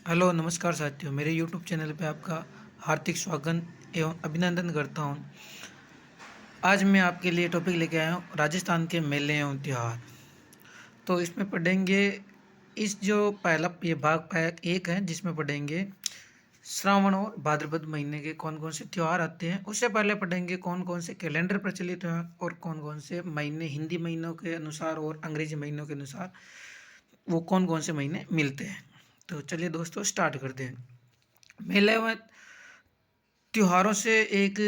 Hello नमस्कार साथियों, मेरे यूट्यूब चैनल पे आपका हार्दिक स्वागत एवं अभिनंदन करता हूँ। आज मैं आपके लिए टॉपिक लेके आया हूँ राजस्थान के मेले एवं त्यौहार। तो इसमें पढ़ेंगे इस जो पहला ये भाग पार्ट एक है, जिसमें पढ़ेंगे श्रावण और भाद्रपद महीने के कौन कौन से त्यौहार आते हैं। उससे पहले पढ़ेंगे कौन कौन से कैलेंडर प्रचलित हैं और कौन कौन से महीने हिंदी महीनों के अनुसार और अंग्रेजी महीनों के अनुसार वो कौन कौन से महीने मिलते हैं। तो चलिए दोस्तों स्टार्ट करते हैं। मेले व त्योहारों से एक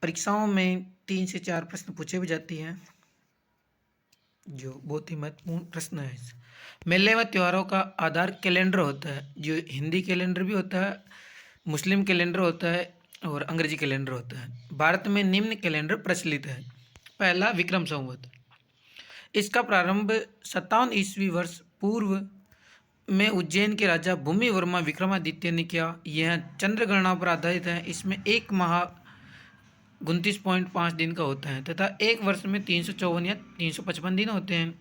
परीक्षाओं में 3 से 4 प्रश्न पूछे भी जाती हैं, जो बहुत ही महत्वपूर्ण प्रश्न है। मेले व त्योहारों का आधार कैलेंडर होता है, जो हिंदी कैलेंडर भी होता है, मुस्लिम कैलेंडर होता है और अंग्रेजी कैलेंडर होता है। भारत में निम्न कैलेंडर प्रचलित है। पहला विक्रम संवत। इसका प्रारंभ 57 ईस्वी वर्ष पूर्व में उज्जैन के राजा भूमि वर्मा विक्रमादित्य ने किया। यह चंद्र गणना पर आधारित है। इसमें एक माह 29.5 दिन का होता है तथा एक वर्ष में 354 या 355 दिन होते हैं।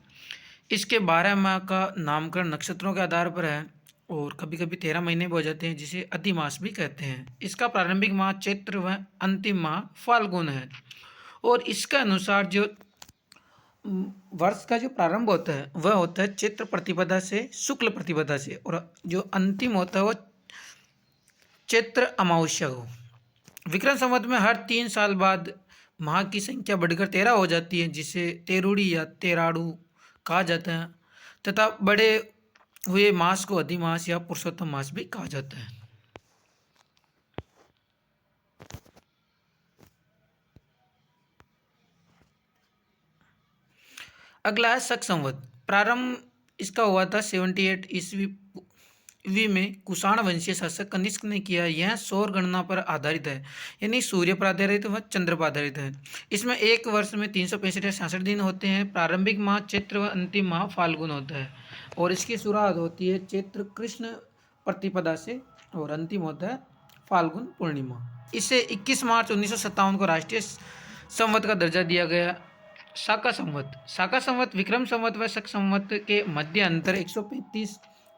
इसके 12 माह का नामकरण नक्षत्रों के आधार पर है और कभी कभी 13 महीने भी हो जाते हैं, जिसे अधिमास भी कहते हैं। इसका प्रारंभिक माह चैत्र व अंतिम माह फाल्गुन है और इसके अनुसार जो वर्ष का जो प्रारंभ होता है वह होता है चैत्र प्रतिपदा से, शुक्ल प्रतिपदा से, और जो अंतिम होता है वो चैत्र अमावस्या को। विक्रम संवत में हर 3 साल बाद माह की संख्या बढ़कर 13 हो जाती है, जिसे तेरुड़ी या तेराड़ू कहा जाता है तथा बड़े हुए मास को अधिमास या पुरुषोत्तम मास भी कहा जाता है। अगला है शक संवत। प्रारंभ इसका हुआ था 78 ईस्वी में कुषाण वंशीय शासक कनिष्क ने किया। यह सौर गणना पर आधारित है, यानी सूर्य पर आधारित व चंद्र पर आधारित है। इसमें एक वर्ष में 365 या 66 दिन होते हैं। प्रारंभिक माह चैत्र व अंतिम माह फाल्गुन होता है और इसकी शुरुआत होती है चैत्र कृष्ण प्रतिपदा से और अंतिम होता है फाल्गुन पूर्णिमा। इसे 21 मार्च 1957 को राष्ट्रीय संवत का दर्जा दिया गया। शाका संवत। शाका संवत विक्रम संवत व शक संवत के मध्य अंतर 135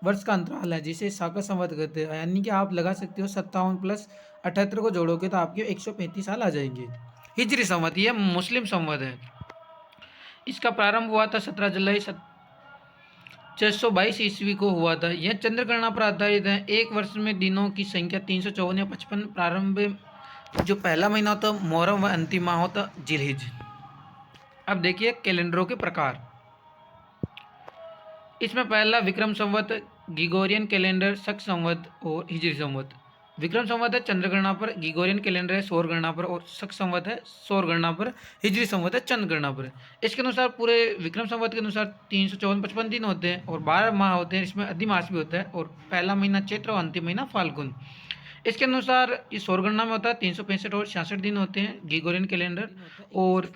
वर्ष का अंतराल है, जिसे शाका संवत कहते हैं। यानी कि आप लगा सकते हो 57 प्लस 78 को जोड़ोगे तो आपके 135 साल आ जाएंगे। हिजरी संवत, यह मुस्लिम संवत है। इसका प्रारंभ हुआ था 17 जुलाई 622 ईस्वी को हुआ था। यह चंद्र गणना पर आधारित है। एक वर्ष में दिनों की संख्या 354 या 55। प्रारंभ जो पहला महीना होता है मुहर्रम व अंतिम माह होता जिलहिज। अब देखिए कैलेंडरों के प्रकार। इसमें पहला विक्रम संवत, ग्रिगोरियन कैलेंडर, शक संवत और हिजरी संवत। विक्रम संवत है चंद्र गणना पर, ग्रिगोरियन कैलेंडर है सौर गणना पर और शक संवत है सौर गणना पर, हिजरी संवत है चंद्र गणना पर। इसके अनुसार पूरे विक्रम संवत के अनुसार 354-55 दिन होते हैं और 12 माह होते हैं। इसमें अधिमास भी होता है और पहला महीना चैत्र और अंतिम महीना फाल्गुन। इसके अनुसार इस सौर गणना में होता है 365 और 66 दिन होते हैं ग्रिगोरियन कैलेंडर, और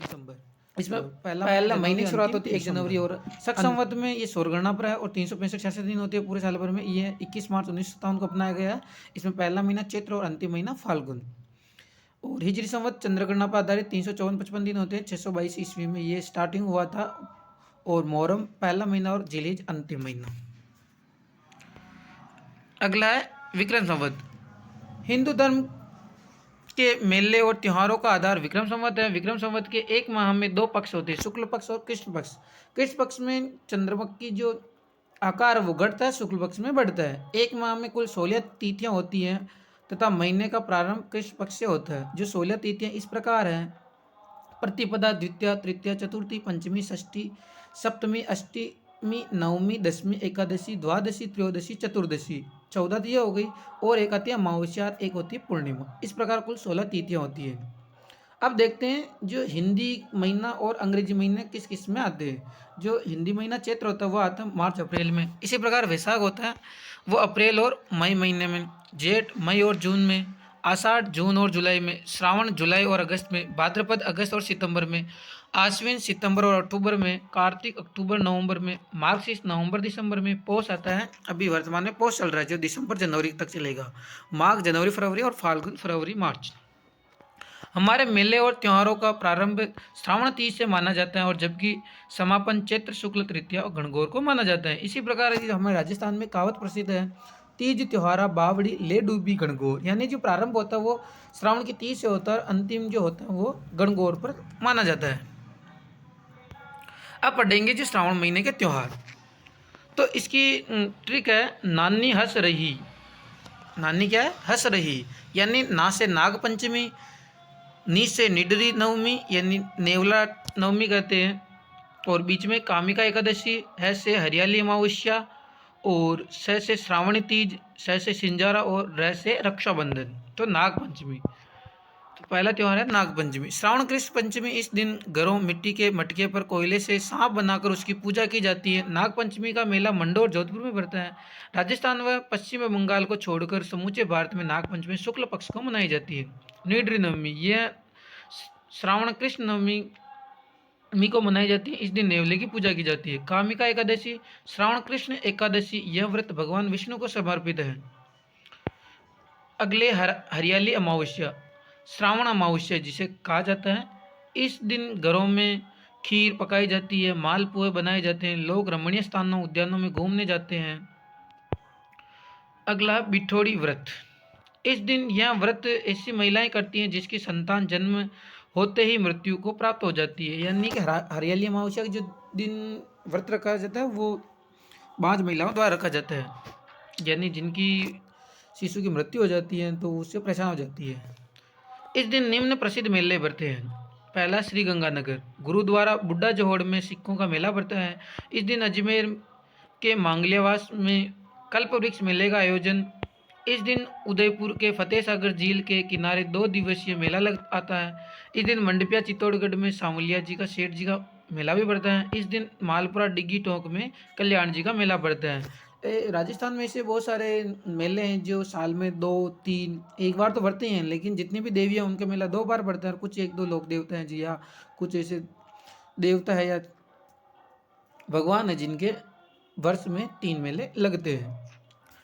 इसमें पहला महीने की शुरुआत होती है 1 जनवरी और शक संवत में ये सौर गणना पर है और 365-66 दिन होते हैं पूरे साल भर में। ये 21 मार्च 1957 को अपनाया गया है। इसमें पहला महीना चैत्र और अंतिम महीना फाल्गुन। और हिजरी संवत चंद्र गणना पर आधारित 354-55 दिन होते हैं। 622 ईस्वी में ये स्टार्टिंग हुआ था और मुहर्रम पहला महीना और जिलहिज अंतिम महीना। अगला है विक्रम संवत। हिंदू धर्म के मेले और त्योहारों का आधार विक्रम संवत है। विक्रम संवत के एक माह में 2 पक्ष होते हैं, शुक्ल पक्ष और कृष्ण पक्ष। कृष्ण पक्ष में चंद्रमा की जो आकार वो घटता है, शुक्ल पक्ष में बढ़ता है। एक माह में कुल 16 तिथियां होती हैं तथा महीने का प्रारंभ कृष्ण पक्ष से होता है। जो 16 तिथियां इस प्रकार हैं: प्रतिपदा, द्वितीया, तृतीया, चतुर्थी, पंचमी, षष्ठी, सप्तमी, अष्टमी, नवमी, दशमी, एकादशी, द्वादशी, त्रयोदशी, चतुर्दशी। 14 तिथियां हो गई और एक आती है अमावस्या, एक होती है पूर्णिमा। इस प्रकार कुल 16 तिथियां होती है। अब देखते हैं जो हिंदी महीना और अंग्रेजी महीने किस किस में आते हैं। जो हिंदी महीना चैत्र होता है वो आता है मार्च अप्रैल में। इसी प्रकार वैशाख होता है वो अप्रैल और मई महीने में। जेठ मई और जून में। आषाढ़ जून और जुलाई में। श्रावण जुलाई और अगस्त में। भाद्रपद अगस्त और सितंबर में। आश्विन सितंबर और अक्टूबर में। कार्तिक अक्टूबर नवंबर में। मार्गशीर्ष नवंबर दिसंबर में। पौष आता है, अभी वर्तमान में पौष चल रहा है जो दिसंबर जनवरी तक चलेगा। माघ जनवरी फरवरी और फाल्गुन फरवरी मार्च। हमारे मेले और त्योहारों का प्रारंभ श्रावण तीज से माना जाता है और जबकि समापन चैत्र शुक्ल तृतीया और गणगौर को माना जाता है। इसी प्रकार हमारे राजस्थान में कहावत प्रसिद्ध है, तीज त्योहारा बावड़ी ले डूबी गणगौर, यानी जो प्रारंभ होता है वो श्रावण की तीज से होता है और अंतिम जो होता है वो गणगौर पर माना जाता है। अब पढ़ेंगे जो श्रावण महीने के त्योहार। तो इसकी ट्रिक है, नानी हंस रही। नानी क्या है? हंस रही, यानी ना से नाग पंचमी, नी से निडरी नवमी यानी नेवला नवमी कहते हैं, और बीच में कामिका एकादशी, है से हरियाली अमावस्या, और स से श्रावणी तीज, स से सिंजारा और र से रक्षाबंधन। तो नाग पंचमी, तो पहला त्यौहार है नाग पंचमी। श्रावण कृष्ण पंचमी, इस दिन घरों मिट्टी के मटके पर कोयले से सांप बनाकर उसकी पूजा की जाती है। नाग पंचमी का मेला मंडोर जोधपुर में पड़ता है। राजस्थान व पश्चिम बंगाल को छोड़कर समूचे भारत में नाग पंचमी शुक्ल पक्ष को मनाई जाती है। निड्री नवमी, यह श्रावण कृष्ण नवमी को मनाई जाती है। इस दिन नेवले की पूजा की जाती है। कामिका एकादशी, श्रावण कृष्ण एकादशी, यह व्रत भगवान विष्णु को समर्पित है। अगले हरियाली अमावस्या, श्रावण अमावस्या जिसे कहा जाता है, इस दिन घरों में खीर पकाई जाती है, मालपुए बनाए जाते हैं, लोग रमणीय स्थानों उद्यानों में घूमने जाते हैं। अगला बिठोड़ी व्रत, इस दिन यह व्रत ऐसी महिलाएं करती हैं जिसकी संतान जन्म होते ही मृत्यु को प्राप्त हो जाती है। यानी कि हरियाली अमावस्या के जो दिन व्रत रखा जाता है वो 5 महिलाओं द्वारा रखा जाता है, यानी जिनकी शिशु की मृत्यु हो जाती है तो उससे परेशान हो जाती है। इस दिन निम्न प्रसिद्ध मेले बढ़ते हैं। पहला, श्री गंगानगर गुरुद्वारा बुड्ढा जोहड़ में सिखों का मेला बढ़ता है। इस दिन अजमेर के मांगल्यावास में कल्प वृक्ष मेले का आयोजन। इस दिन उदयपुर के फतेह सागर झील के किनारे 2 दिवसीय मेला लग आता है। इस दिन मंडपिया चित्तौड़गढ़ में सामुलिया जी का सेठ जी का मेला भी बढ़ता है। इस दिन मालपुरा डिग्गी टोंक में कल्याण जी का मेला बढ़ता है। राजस्थान में ऐसे बहुत सारे मेले हैं जो साल में 2-3 एक बार तो बढ़ते हैं, लेकिन जितनी भी देवी हैं उनके मेला 2 बार बढ़ता है। और कुछ 1-2 लोक देवता हैं जी, या कुछ ऐसे देवता है या भगवान है जिनके वर्ष में 3 मेले लगते हैं।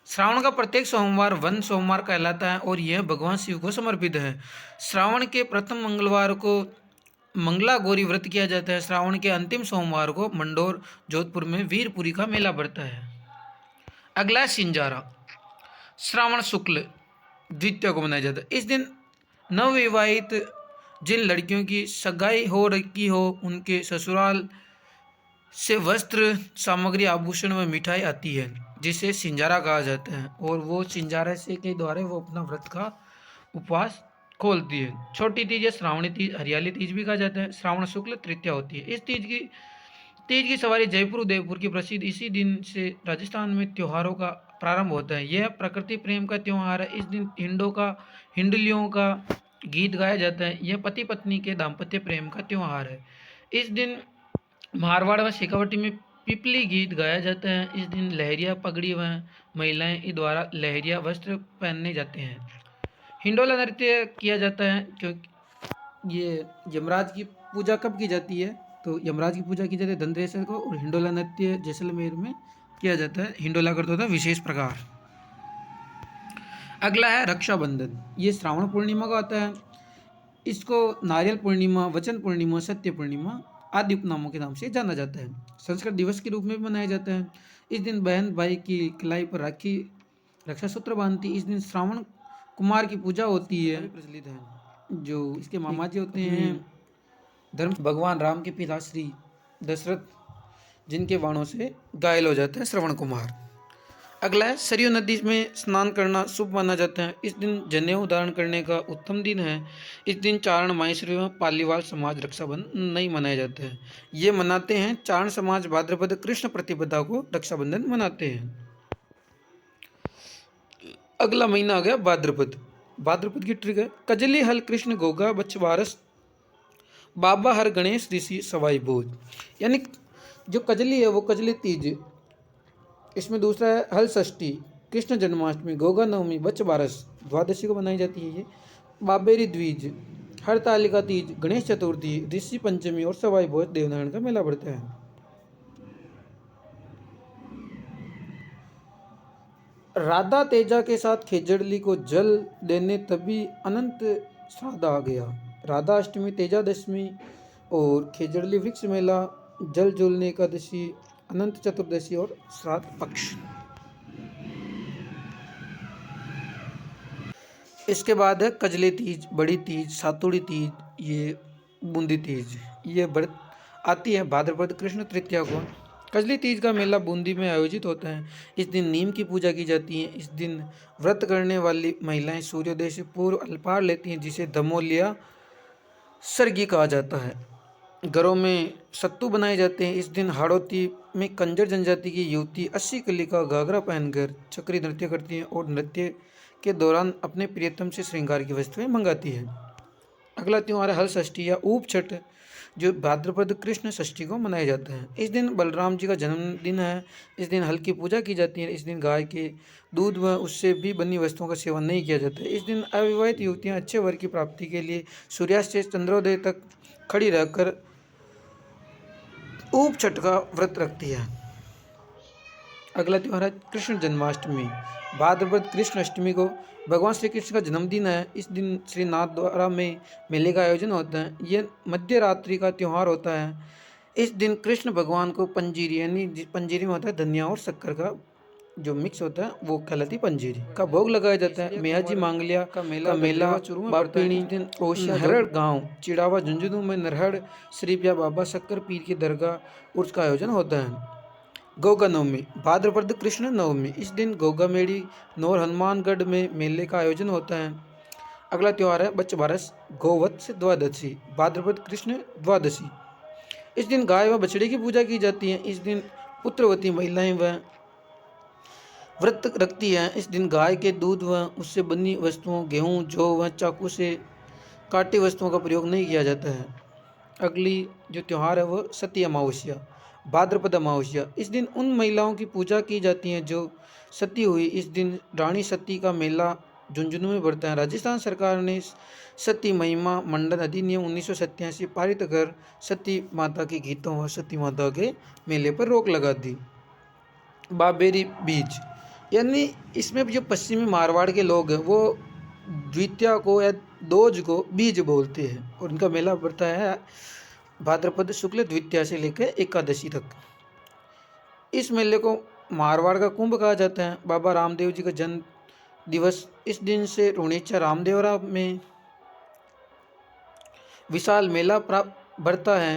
श्रावण का प्रत्येक सोमवार वन सोमवार कहलाता है और यह भगवान शिव को समर्पित है। श्रावण के प्रथम मंगलवार को मंगला गौरी व्रत किया जाता है। श्रावण के अंतिम सोमवार को मंडोर जोधपुर में वीरपुरी का मेला बढ़ता है। अगला है सिंजारा, श्रावण शुक्ल द्वितीया को मनाया जाता है। इस दिन नवविवाहित जिन लड़कियों की सगाई हो रखी हो उनके ससुराल से वस्त्र सामग्री आभूषण व मिठाई आती है, जिसे सिंजारा कहा जाता है, और वो सिंजारा से के द्वारा वो अपना व्रत का उपवास खोलती है। छोटी तीज या श्रावणी तीज, हरियाली तीज भी कहा जाता है। श्रावण शुक्ल तृतीया होती है। इस तीज की सवारी जयपुर उदयपुर की प्रसिद्ध। इसी दिन से राजस्थान में त्योहारों का प्रारंभ होता है। यह प्रकृति प्रेम का त्यौहार है। इस दिन हिंडलियों का गीत गाया जाता है। यह पति पत्नी के दाम्पत्य प्रेम का त्यौहार है। इस दिन मारवाड़ व शेखावटी में पिपली गीत गाया जाता है। इस दिन लहरिया पगड़ी व महिलाएं द्वारा लहरिया वस्त्र पहनने जाते हैं। हिंडोला नृत्य किया जाता है, क्योंकि ये यमराज की पूजा कब की जाती है, तो यमराज की पूजा की जाती है धनतेरस को, और हिंडोला नृत्य जैसलमेर में किया जाता है। हिंडोला करता होता है विशेष प्रकार। अगला है रक्षाबंधन, ये श्रावण पूर्णिमा का होता है। इसको नारियल पूर्णिमा, वचन पूर्णिमा, सत्य पूर्णिमा आदि उपनामों के नाम से जाना जाता है। संस्कृत दिवस के रूप में भी मनाया जाता है। इस दिन बहन भाई की कलाई पर राखी रक्षा सूत्र बांधती। इस दिन श्रावण कुमार की पूजा होती है, प्रचलित है। जो इसके मामा जी होते हैं धर्म भगवान राम के पिता श्री दशरथ, जिनके बाणों से घायल हो जाते हैं श्रवण कुमार। अगला है सरयू नदी में स्नान करना शुभ माना जाता है। इस दिन जनेऊ धारण करने का उत्तम दिन है। इस दिन चारण माहेश्वरी व पालीवाल समाज रक्षाबंधन नहीं मनाया जाता है। ये मनाते हैं चारण समाज भाद्रपद कृष्ण प्रतिपदा को रक्षाबंधन मनाते हैं। अगला महीना आ गया भाद्रपद। भाद्रपद की ट्रिक है, कजली हल कृष्ण गोगा बछवारस बाबा हर गणेश ऋषि सवाई भोज, यानी जो कजली है वो कजली तीज, इसमें दूसरा है हल षष्ठी, कृष्ण जन्माष्टमी, गोगा नवमी, बच बारस द्वादशी को मनाई जाती है। ये बाबेरी द्विज, हरतालिका तीज, गणेश चतुर्थी, ऋषि पंचमी और सवाई भोज देवनारायण का मेला बढ़ता है। राधा तेजा के साथ खेजड़ली को जल देने तभी अनंत श्राद्ध आ गया। राधा अष्टमी, तेजादशमी और खेजड़ली वृक्ष मेला, जल झूलने एकादशी, अनंत चतुर्दशी और श्राद्ध पक्ष। इसके बाद है कजली तीज, बड़ी तीज, सातुड़ी तीज, ये बूंदी तीज। ये व्रत आती है भाद्रपद कृष्ण तृतीया को। कजली तीज का मेला बूंदी में आयोजित होता है। इस दिन नीम की पूजा की जाती है। इस दिन व्रत करने वाली महिलाएं सूर्योदय से पूर्व अल्पाहार लेती हैं, जिसे दमोलिया सरगी कहा जाता है। घरों में सत्तू बनाए जाते हैं। इस दिन हाड़ौती में कंजर जनजाति की युवती 80 कली का घाघरा पहनकर चक्री नृत्य करती है और नृत्य के दौरान अपने प्रियतम से श्रृंगार की वस्तुएं मंगाती है। अगला त्यौहार है हल षष्ठी या ऊप छठ, जो भाद्रपद कृष्ण षष्ठी को मनाया जाता है। इस दिन बलराम जी का जन्मदिन है। इस दिन हल की पूजा की जाती है। इस दिन गाय के दूध व उससे भी बनी वस्तुओं का सेवन नहीं किया जाता है। इस दिन अविवाहित युवतियां अच्छे वर की प्राप्ति के लिए सूर्यास्त से चंद्रोदय तक खड़ी रहकर ऊप छठ का व्रत रखती है। अगला त्यौहार है कृष्ण जन्माष्टमी। भाद्रपद कृष्ण अष्टमी को भगवान श्री कृष्ण का जन्मदिन है। इस दिन श्री नाथ द्वारा में मेले का आयोजन होता है। यह मध्य रात्रि का त्यौहार होता है। इस दिन कृष्ण भगवान को पंजीरी, यानी पंजीरी में होता है धनिया और शक्कर का जो मिक्स होता है वो कहलाती पंजीरी का भोग लगाया जाता है। मेहाजी मांगलिया का मेला बापिणी दिन नरहड़ गांव चिड़ावा झुंझुनू में नरहड़ शरीफ या बाबा शक्कर पीर की दरगाह उर्स का आयोजन होता है। गोगा नवमी, भाद्रपद कृष्ण नवमी। इस दिन गोगा मेड़ी नौर हनुमानगढ़ में मेले का आयोजन होता है। अगला त्यौहार है बच्च बारस गोवत्स द्वादशी, भाद्रपद कृष्ण द्वादशी। इस दिन गाय व बछड़े की पूजा की जाती है। इस दिन पुत्रवती महिलाएं व व्रत रखती हैं। इस दिन गाय के दूध व उससे बनी वस्तुओं, गेहूँ, जौ व चाकू से काटी वस्तुओं का प्रयोग नहीं किया जाता है। अगली जो त्यौहार है वो सती अमावस्या, भाद्रपद अमावस्या। इस दिन उन महिलाओं की पूजा की जाती है जो सती हुई। इस दिन रानी सती का मेला झुंझुनू में बढ़ता है। राजस्थान सरकार ने सती महिमा मंडन अधिनियम 1987 पारित कर सती माता के गीतों व सती माता के मेले पर रोक लगा दी। बाबेरी बीज, यानी इसमें जो पश्चिमी मारवाड़ के लोग हैं वो द्वितीया को या दोज को बीज बोलते हैं और उनका मेला बढ़ता है भाद्रपद शुक्ल द्वितीया से लेकर एकादशी तक। इस मेले को मारवाड़ का कुंभ कहा जाता है। बाबा रामदेव जी का जन्म दिवस इस दिन से रुणेचा रामदेवरा में विशाल मेला बढ़ता है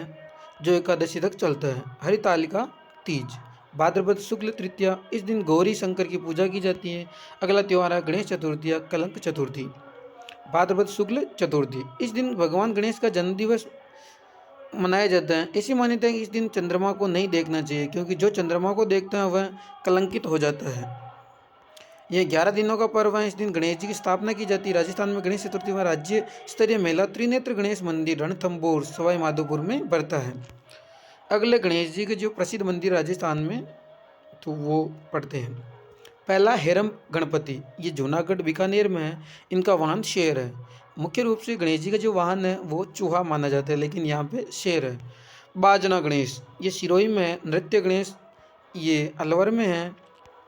जो एकादशी तक चलता है। हरितालिका तीज, भाद्रपद शुक्ल तृतीया। इस दिन गौरी शंकर की पूजा की जाती है। अगला त्यौहार है गणेश चतुर्थी या कलंक चतुर्थी, भाद्रपद शुक्ल चतुर्थी। इस दिन भगवान गणेश का जन्म दिवस मनाया जाता है। ऐसी मान्यता है कि इस दिन चंद्रमा को नहीं देखना चाहिए, क्योंकि जो चंद्रमा को देखता है वह कलंकित हो जाता है। यह 11 दिनों का पर्व है। इस दिन गणेश जी की स्थापना की जाती है। राजस्थान में गणेश चतुर्थी में राज्य स्तरीय मेला त्रिनेत्र गणेश मंदिर रणथंभौर सवाई माधोपुर में बढ़ता है। अगले गणेश जी के जो प्रसिद्ध मंदिर राजस्थान में तो वो पढ़ते हैं। पहला हेरम गणपति, ये जूनागढ़ बीकानेर में है। इनका वाहन शेर है। मुख्य रूप से गणेश जी का जो वाहन है वो चूहा माना जाता है, लेकिन यहाँ पे शेर है। बाजना गणेश, ये सिरोही में है। नृत्य गणेश, ये अलवर में है।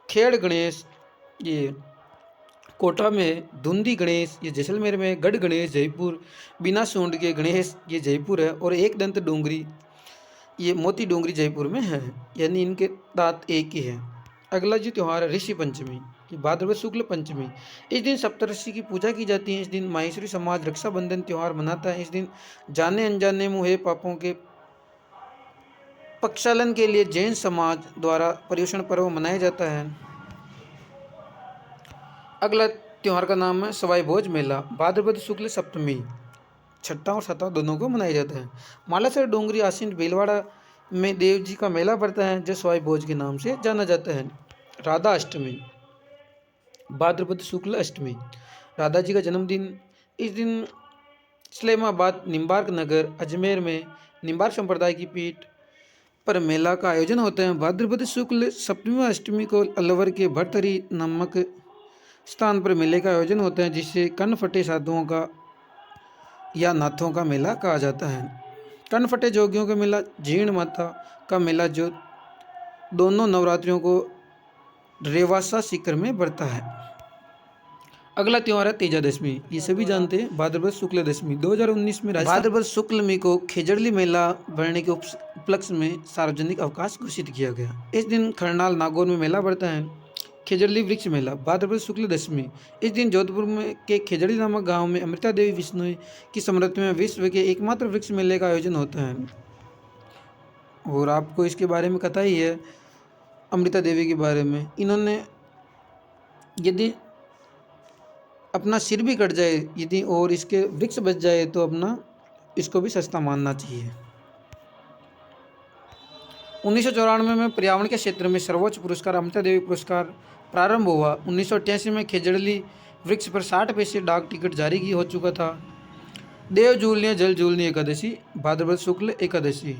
खेड़ गणेश, ये कोटा में है। धुंधी गणेश, ये जैसलमेर में है। गढ़ गणेश जयपुर। बिना सूंड के गणेश, ये जयपुर है। और एक दंत डोंगरी, ये मोती डोंगरी जयपुर में है, यानी इनके दांत एक ही है। अगला जो त्यौहार है ऋषि पंचमी, कि भाद्रपद शुक्ल पंचमी। इस दिन सप्तऋषि की पूजा की जाती है। इस दिन माहेश्वरी समाज रक्षाबंधन त्यौहार मनाता है। इस दिन जाने अनजाने में हुए पापों के प्रक्षालन के लिए जैन समाज द्वारा पर्युषण पर्व मनाया जाता है। अगला त्यौहार का नाम है सवाई भोज मेला, भाद्रपद शुक्ल सप्तमी। छठा और सातवां दोनों को मनाया जाता है। मालासर डोंगरी आसीन भीलवाड़ा में देव जी का मेला पड़ता है जो सवाई भोज के नाम से जाना जाता है। राधा अष्टमी, भाद्रपद शुक्ल अष्टमी, राधा जी का जन्मदिन। इस दिन इस्लामाबाद निम्बार्क नगर अजमेर में निम्बार्क संप्रदाय की पीठ पर मेला का आयोजन होता है। भाद्रपद शुक्ल सप्तमी अष्टमी को अलवर के भरतरी नामक स्थान पर मेले का आयोजन होता है, जिसे कनफटे साधुओं का या नाथों का मेला कहा जाता है। कनफटे जोगियों का मेला, जीर्ण माता का मेला जो दोनों नवरात्रियों को रेवासा सीकर में बढ़ता है। अगला त्योहार है तेजा दशमी, ये सभी जानते हैं। भाद्रपद शुक्ल दशमी 2019 में भाद्रपद शुक्लमी को खेजड़ली मेला भरने के उपलक्ष्य में सार्वजनिक अवकाश घोषित किया गया। इस दिन खरनाल नागौर में मेला बढ़ता है। खेजड़ली वृक्ष मेला भाद्रपद शुक्ल दशमी, इस दिन जोधपुर में के खेजड़ी नामक गांव में अमृता देवी विष्णु की स्मृति में विश्व के एकमात्र वृक्ष मेले का आयोजन होता है। और आपको इसके बारे में पता ही है, अमृता देवी के बारे में। इन्होंने यदि अपना सिर भी कट जाए यदि और इसके वृक्ष बच जाए तो अपना इसको भी सस्ता मानना चाहिए। 1994 में पर्यावरण के क्षेत्र में सर्वोच्च पुरस्कार अमृता देवी पुरस्कार प्रारंभ हुआ। 1988 में खेजड़ली वृक्ष पर 60 पैसे डाक टिकट जारी की हो चुका था। देव जूलनी जल जूलनी एकादशी भाद्रपद शुक्ल एकादशी,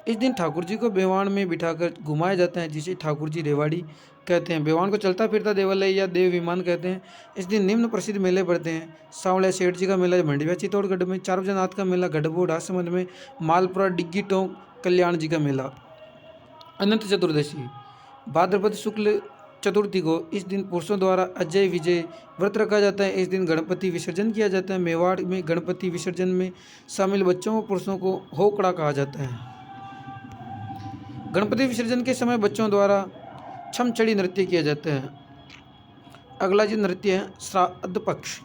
इस दिन ठाकुर जी को बेवान में बिठाकर घुमाया जाता है, जिसे ठाकुर जी रेवाड़ी कहते हैं। बेवान को चलता फिरता देवालय या देव विमान कहते हैं। इस दिन निम्न प्रसिद्ध मेले पड़ते हैं। सांवले सेठ जी का मेला मंडविया चित्तौड़गढ़ में, चारभुजनाथ का मेला गढ़बो राजसमंद में, मालपुरा डिग्गी टोंक कल्याण जी का मेला। अनंत चतुर्दशी भाद्रपद शुक्ल चतुर्थी को, इस दिन पुरुषों द्वारा अजय विजय व्रत रखा जाता है। इस दिन गणपति विसर्जन किया जाता है। मेवाड़ में गणपति विसर्जन में शामिल बच्चों व पुरुषों को होकड़ा कहा जाता है। गणपति विसर्जन के समय बच्चों द्वारा छमछड़ी नृत्य किया जाता है। अगला जो नृत्य है श्राद्ध पक्ष,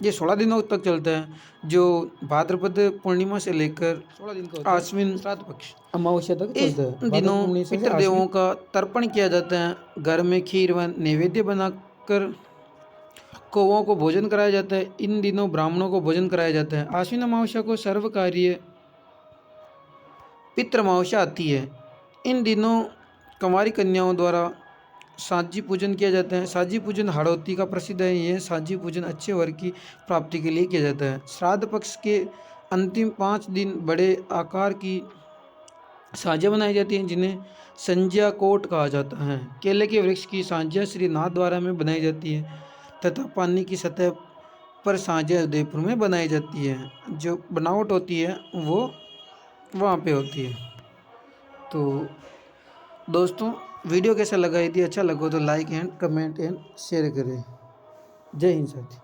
ये 16 दिनों तक चलता है, जो भाद्रपद पूर्णिमा से लेकर 16 दिन का आश्विन श्राद्ध पक्ष अमावस्या तक चलता है। इन दिनों पितृदेवों का तर्पण किया जाता है। घर में खीर व नैवेद्य बनाकर कौओं को भोजन कराया जाता है। इन दिनों ब्राह्मणों को भोजन कराया जाता है। आश्विन अमावस्या को सर्वकार्य पितृ अमावस्या आती है। इन दिनों कुंवारी कन्याओं द्वारा साजी पूजन किया जाता है। साजी पूजन हाड़ौती का प्रसिद्ध है। यह साजी पूजन अच्छे वर्ग की प्राप्ति के लिए किया जाता है। श्राद्ध पक्ष के अंतिम 5 दिन बड़े आकार की साजियाँ बनाई जाती हैं, जिन्हें संज्ञा कोट कहा जाता है। केले के वृक्ष की साजियाँ श्री नाथ द्वारा में बनाई जाती है तथा पानी की सतह पर साजियाँ उदयपुर में बनाई जाती है। जो बनावट होती है वो वहाँ पे होती है। तो दोस्तों, वीडियो कैसा लगा? यदि अच्छा लगा तो like and comment and share करें। जय हिंद साथी।